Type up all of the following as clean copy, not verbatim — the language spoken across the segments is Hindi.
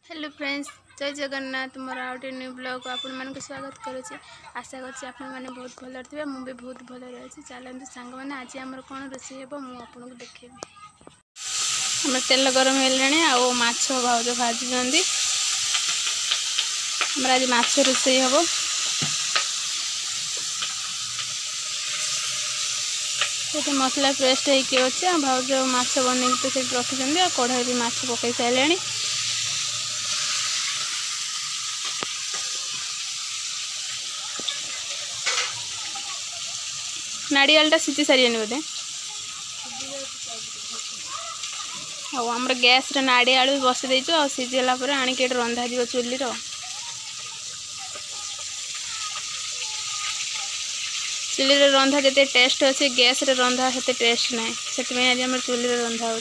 हेलो फ्रेंड्स, जय Jagannath. More out new blog को आपण मान स्वागत करुच्ची। आशा करुच्ची आपण मैंने बहुत भल थे, मुझे बहुत भल रही। चलते सांग मैंने आज आमर कौन रोषे हे आपको देखेबी। आम तेल गरम है माछ भाज भाजुं आज माछ रोषे हम। ये मसला पेस्ट होके अच्छे भाज माछ बन तो रखी कढ़ाई भी माछ पकई सारे। नाड़ियालटा सीझी सारे बोधे आमर गैस नाड़ी आलू बस देचु आ सीझेला आणिक रंधा जी चुली चुली रंधा जिते टेस्ट अच्छे गैस रे रंधा से टेस्ट ना से आज आम चुली रंधा हो।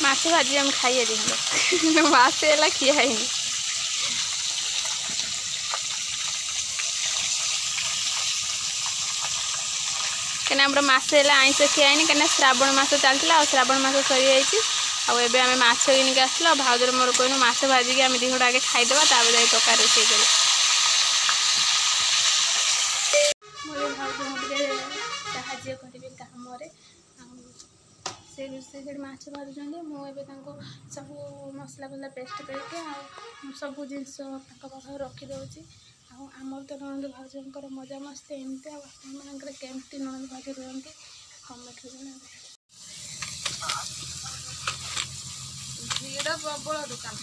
माछ भाजी हम खाइए दी माछ है खिया है कहीं मास आईस खियानी कहीं श्रावण मास चलता श्रावण मास सरी जाइए आम माछ किनिक आसल भाउजर मोर कहूँ माछ भाजिक आम दिहट आगे खाईदे तापर जा पका रोषे कर साहाଯ୍य करी कम से रोषे माछ भाजुं मुझे सब मसला फसला पेस्ट करके सब जिनस पाखे रखीदे। आमर तो ननद भाउजर मजा मस्ती एमती आपर केमती ननद भाउज रुहति कमेंट भीड़ प्रबल दुकान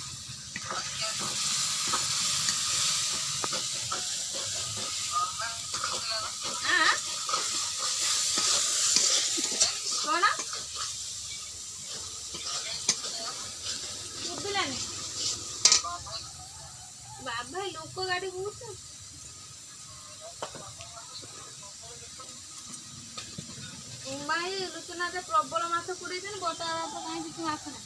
कौन बुझलानी बाबा लोक गाड़ी बहुत माई लुचना प्रबल माछ कुड़े बटा कहीं किसी माछ ना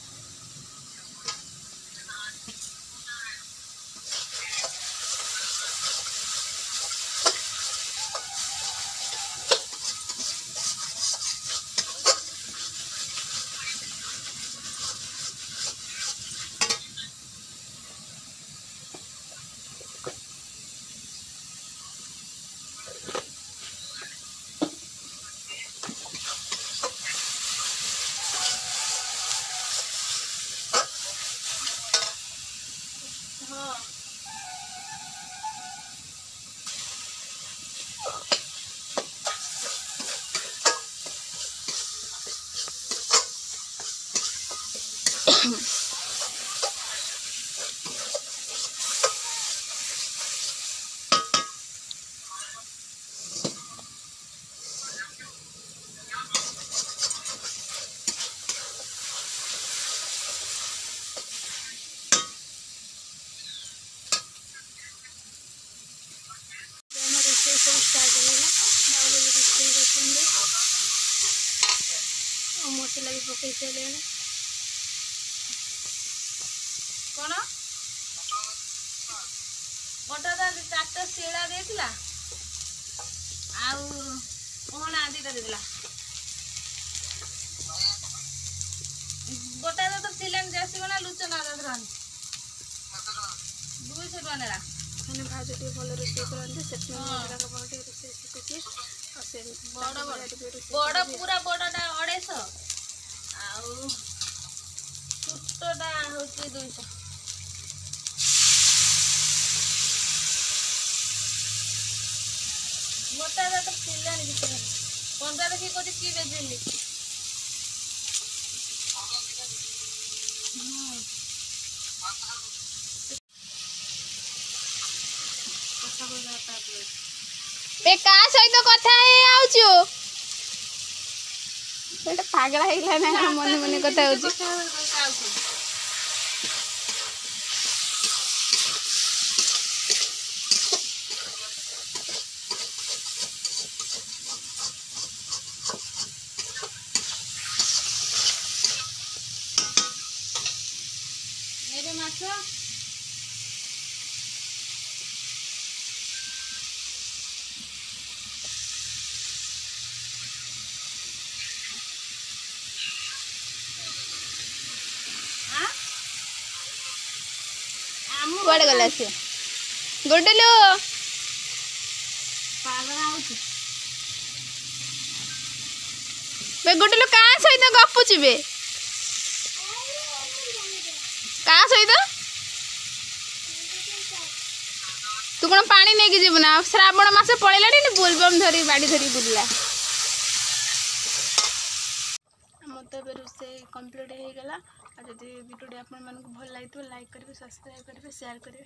मसला भी पकई सारे कौन बटा चार्टा शिला देला आहना दीटा देला बटा तो सिलेन जैसी ना लुचना 200 टका नेला मैंने भाज टे भल रोषे करते रोषे शिखुची बड़ पूरा बड़टा 250 छोटा हूँ 200 बता तो सिलानी 15 देखिए कौन की बेचली सहित कथा पागला ना मन मन कथा ଆସ। कुआडे गला से गुडलू पागल आउची। बे गुडलू कहाँ सहित गपुची बे कहाँ सहित तू कौन पानी नहीं कि जीवना श्रावण मास पड़ेला बोलबम धरी बाड़ी धरी बुलला मत रोषे कम्प्लीट हो गला। जदि वीडियो आप भल लगे लाइक करेंगे, सब्सक्राइब करेंगे, शेयर करेंगे।